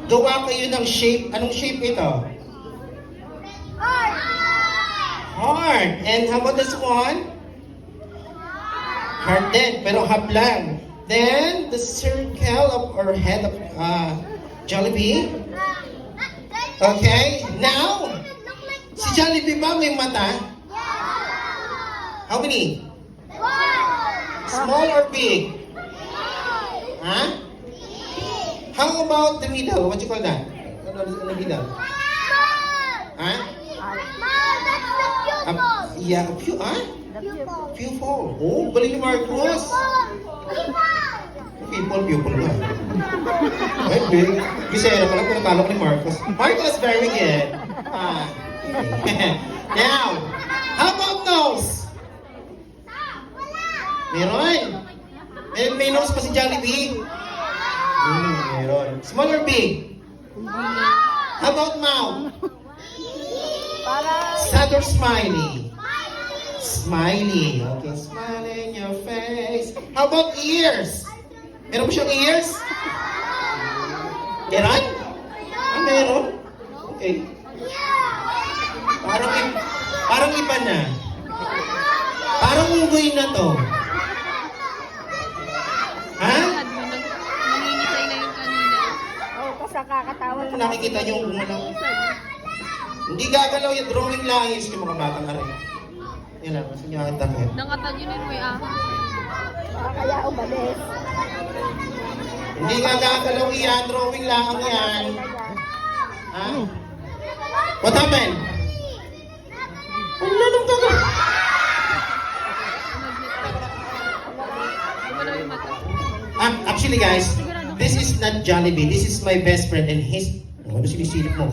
gawa kayo ng shape. Anong shape ito? Heart. And how about this one? Heart din, pero half lang. Then, the circle of our head of Jollibee. Okay, now, si Jollibee ba may mata? How many? Small or big? Huh? How about the middle? What you call that? Ano the middle? Huh? Yeah, a few, huh? Pupil. Oh, galing ni Marcos. Pupil ba? Ay, big. Bisera pala, pero talo ko ni Marcos. Marcos, very good. Now, how about nose? Meron? May nose pa si Jollibee? Meron. Small or big? How about mouth? Sad or smiley? Smiley. Okay, smile in your face. How about ears? Meron ba siyang ears? Meron? Meron? Okay. Parang iba na. Parang unggoy na to. Ha? Nangingisay na yung kanina. Oo, kasi kakatawa. Kung nakikita niyo yung gumalaw. Hindi gagalaw yung drawing lang yung mga batang aray. Yan lang, gusto niyo makita mo yun. Nangatanyonin mo yung Kaya umalis. Hindi nga gagalaw yan, drawing lang yan. Ha? What happened? Wala nang gagalaw. gumalaw yung mata. Actually guys, this is not Jollibee. This is my best friend and his... Ano sinisilip mo?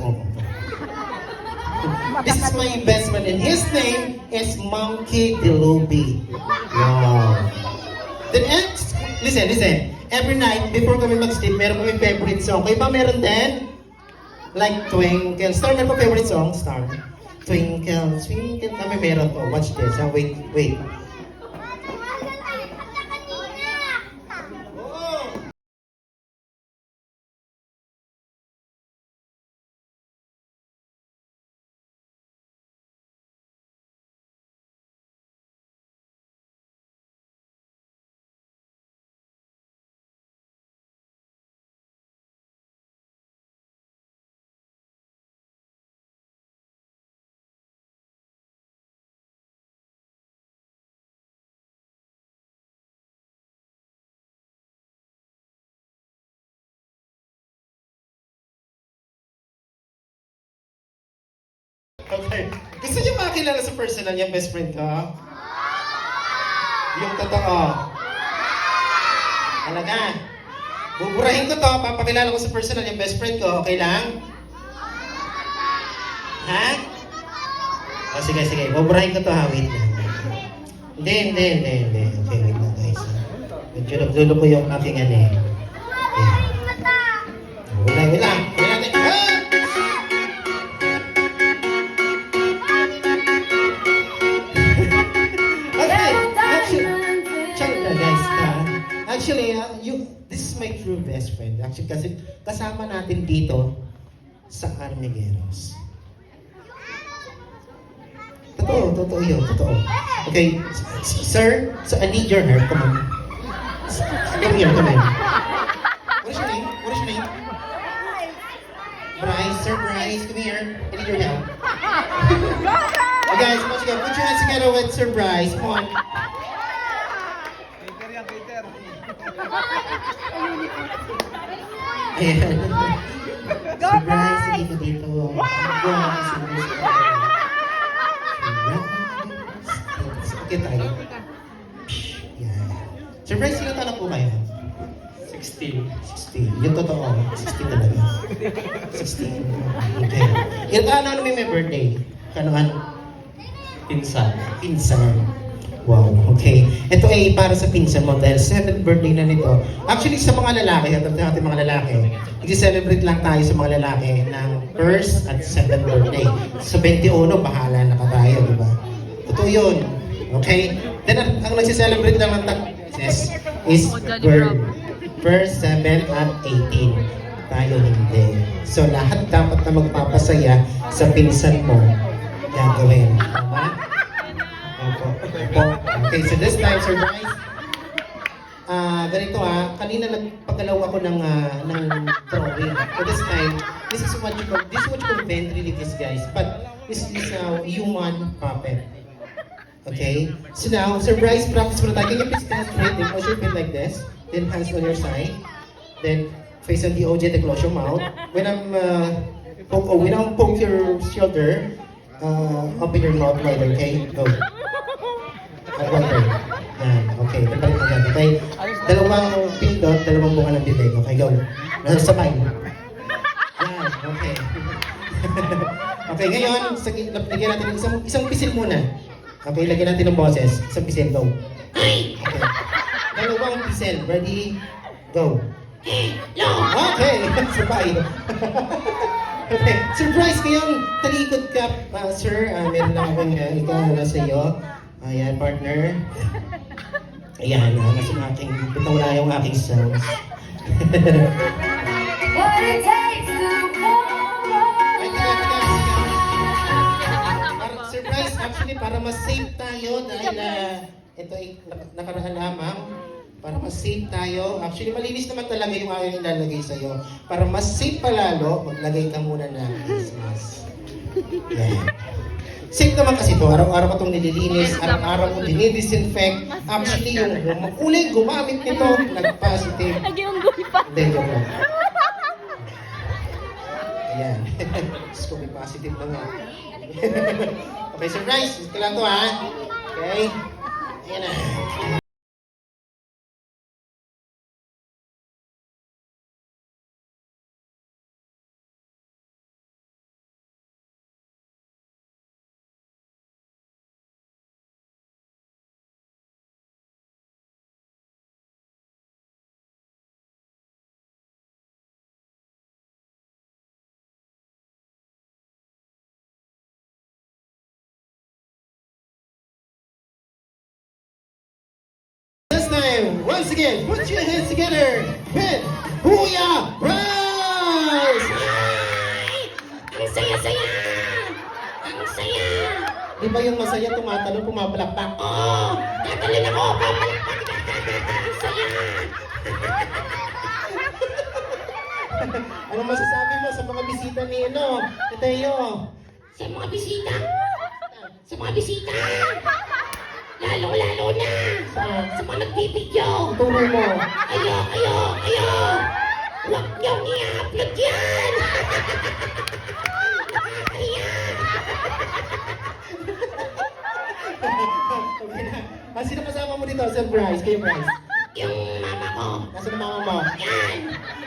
This is my best friend and his name is Monkey Delubi. Wow. Then, listen. Every night, before kami mag-sleep, meron kami favorite song. Kayo ba meron din? Like Twinkle. Star, meron pa favorite song? Star. Twinkle, twinkle. Kami meron po. Watch this. Wait. Okay. Gusto niyo makilala sa personal yung best friend ko? Yung totoo. Talaga. Buburahin ko to, papakilala ko sa personal yung best friend ko. Okay lang? Ha? O sige. Buburahin ko to ha. Wait lang. Hindi. Okay, wait lang guys. Medyo nagdulo ko yung aking ano eh. Wait lang. Actually, this is my true best friend. Actually, kasi kasama natin dito sa Armigueros. Totoo yun. Okay, sir, so I need your help. Come on. Come here. What is your name? Bryce, Sir Bryce, come here. I need your help. Okay, guys, let's go. Put your hands together with Sir Bryce. Come on. Ayan. Go, Bryce! Dito. Okay tayo. Yan. Surprise, ilan taon na po kayo? 16. 16. Yung totoo. 16 talaga. 16. Okay. Ano may birthday? Ano? Pinsan. Wow, okay. Ito ay para sa pinsan mo dahil 7th birthday na nito. Actually, sa mga lalaki, at natin mga lalaki, i-celebrate lang tayo sa mga lalaki ng 1st at 7th birthday. Sa 21, bahala na ka tayo, di ba? Ito yun. Okay? Then, ang nagsi-celebrate lang ng is birth. 1st, 7th, at 18. tayo hindi. So lahat dapat na magpapasaya sa pinsan mo gagawin. Tama? Opo. Opo. Okay, so this time, Sir Bryce, ganito kanina nagpagalaw ako ng drawing. So this time, this is what you call ventriloquist, guys. But this is a human puppet. Okay? So now, Sir Bryce, practice muna tayo. Can you please stand straight and push your feet like this? Then hands on your side. Then face on the OJ, close your mouth. When I'm poke your shoulder, open your mouth wider, okay? Go. Wider. Yan, okay. Balik mo yan, okay? Dalawang pindot, dalawang bunga ng bibig. Okay, go. Sabay. Yan, okay. Okay, ngayon, lagyan natin isang pisil muna. Okay, lagyan natin ng boses. Isang pisil, go. Okay. Dalawang pisil. Ready? Go. Okay, sabay. Okay, surprise kayong talikod ka, sir. Meron lang akong ikaw na sa iyo. Ayan, partner. Ayan, nasa aking, ito wala yung aking sounds. What it takes to Surprise, actually, para mas safe tayo dahil ito ay nakaraan lamang. Para mas safe tayo. Actually, malinis naman talaga yung aking ilalagay sa'yo. Para mas safe palalo, maglagay ka muna ng face mask. Yan. Safe naman kasi ito. Araw-araw ko itong nililinis. Araw-araw ko dinidisinfect. Actually, yung unay gumamit nito, nag-positive. Hindi, joke lang. Ayan. Diyos ko, may positive na nga. Okay, surprise. Ito lang to, ha? Okay? Ayan na. Once again, put your hands together with Huya Bryce! Ang saya-saya! Ang saya! Di ba yung masaya tumatalon, pumapalakpak? Oo! Tatalon ako! Papalakpak! Ang saya! Ano masasabi mo sa mga bisita ni Teo? Sa mga bisita! Sa mga bisita! Lalo-lalo na! Sa mga nagbibidyo! Tunay mo. Ayo! Huwag niyong i-upload yan! Ayan! Okay na. Sino kasama mo dito, Sir Bryce? Kayo, Bryce? Yung mama ko! Nasaan ang mama mo? Yan!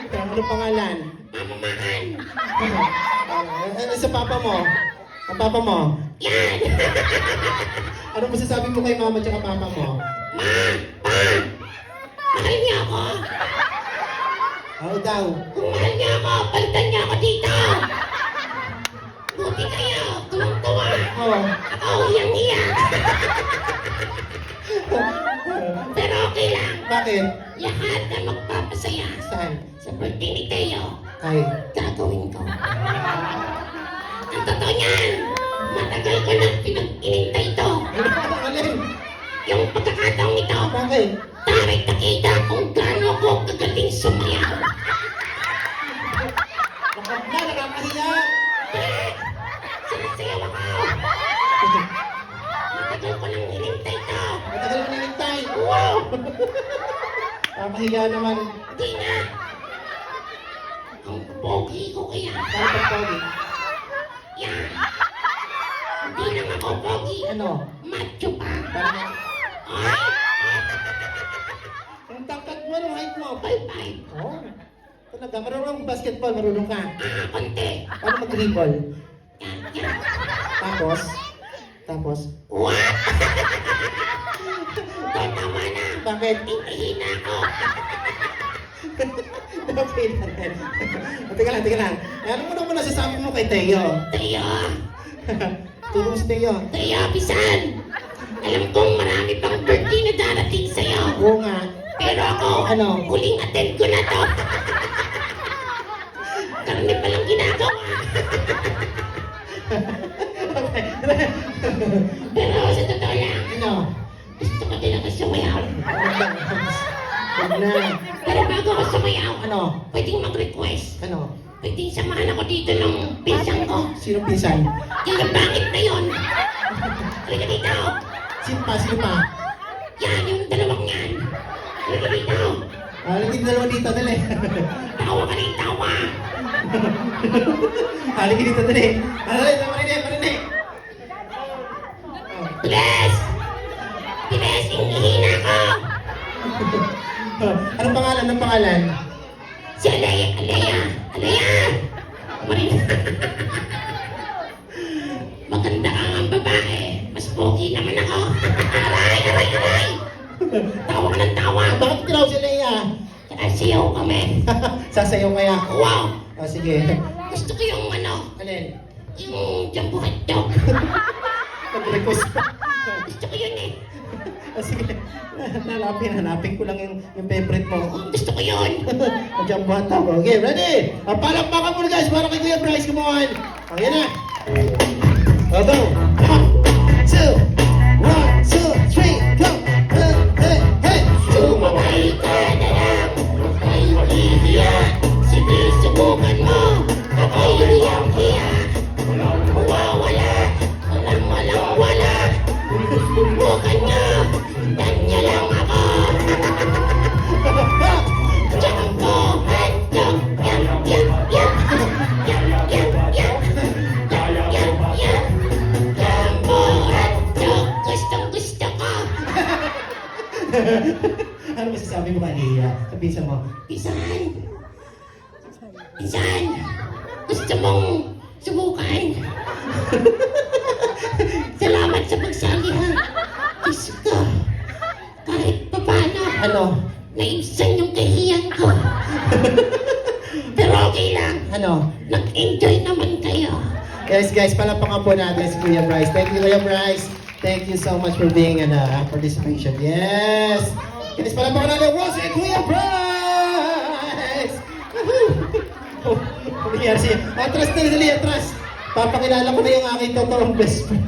Ano pangalan? Mamamahan! Ano sa papa mo? Ang papa mo? Yan! Ano masasabi mo kay mama at papa mo? Ma! Pa! Mahal niya ako! Ano daw? Kung mahal niya ako, palitan niya ako dito! Buti kayo! Tuwang-tuwa! Oh. Ako hiyang-hiya! Pero okay lang! Bakit? Lahat na magpapasaya Saan? sa birthday ni Teo, Ay. gagawin ko. Ang totoo niyan, matagal ko nang pinag-inintay ito. Alin? Yung pagkakataong ito, Bakit? tarik nakita kung gaano ako kagaling sumayaw. Nakakahiya! Sinasayaw ako. Matagal ko nang hinintay ito. Matagal mo nilintay. Wow! Nakakahiya naman. Hindi na. Ang pogi ko kaya. Bakit ang pogi? Yan. Hindi lang ako pogi. Ano? Macho pa. Parang Ay! ang tangkad mo, ang height mo. Bye-bye. Oh. Talaga, marunong basketball, marunong ka. Konti. Paano mag-dribble? Yan, yan. Tapos? What? Tama na. Bakit? Hihina ako. Okay lang. Teka lang. Ano mo naman nasasabi mo kay Teo? Teo. Tulong si Teo. Teo, pisan. Alam kong marami pang birthday na darating sa'yo. Oo nga. Pero ako, Ano? huling attend ko na to. Karne palang ginagawa. Okay. Pero sa totoo lang, Ano? gusto ko din ako sumayaw. Huwag na. Pero bago ako sumayaw, Ano? pwedeng mag-request. Ano? Pwedeng samahan ako dito ng pinsan ko. Sinong pinsan? Yung bangit na yun. Halika dito. Sino pa? Yan, yung dalawang yan. Halika dito. Halika dalawa dito, dali. Tawa ka rin, tawa. Halika dito, dali. Marinig. Bilis! Bilis, hinihina ko. Anong pangalan? Si Alea. Marin. Maganda ang babae. Mas pogi naman ako. Aray. Tawa ka ng tawa. Bakit tinaw si Leia? Siyaw kami. Sasayaw kaya. Wow! O, sige. Gusto ko yung Alin? yung jumbo hotdog. Mag-request ka. Gusto ko yun eh. O, sige. Hanapin ko lang yung favorite mo. Gusto ko yun. Diyan buhat ako. Okay, ready? Palakpakan muna guys para kay Kuya Bryce. Come on. O, yan na. O, go. 1, 2, 3, go. Hey. Sumabay ka na lang. Ay hihiya. Sige, subukan mo. Ako'y hiyang-hiya. Mawawala. Walang wala. Subukan nyo. Tanya lang ako. Jumbo hotdog. Yum. Jumbo hotdog. Gustong-gusto ko. Ano masasabi mo kanina? Sabihin mo. Pinsan, gusto mong subukan? Salamat sa pagsali ha. Diyos ko, kahit paano, Ano? naisan yung kahiyan ko. Pero okay lang, Ano? nag-enjoy naman kayo. Yes guys, palakpakan po natin si Kuya Bryce. Thank you Kuya Bryce. Thank you so much for being in participation. Yes! Guys, palakpakan natin Rose and Kuya Bryce! Woohoo! Atras. Papakilala ko na yung aking totoong best friend.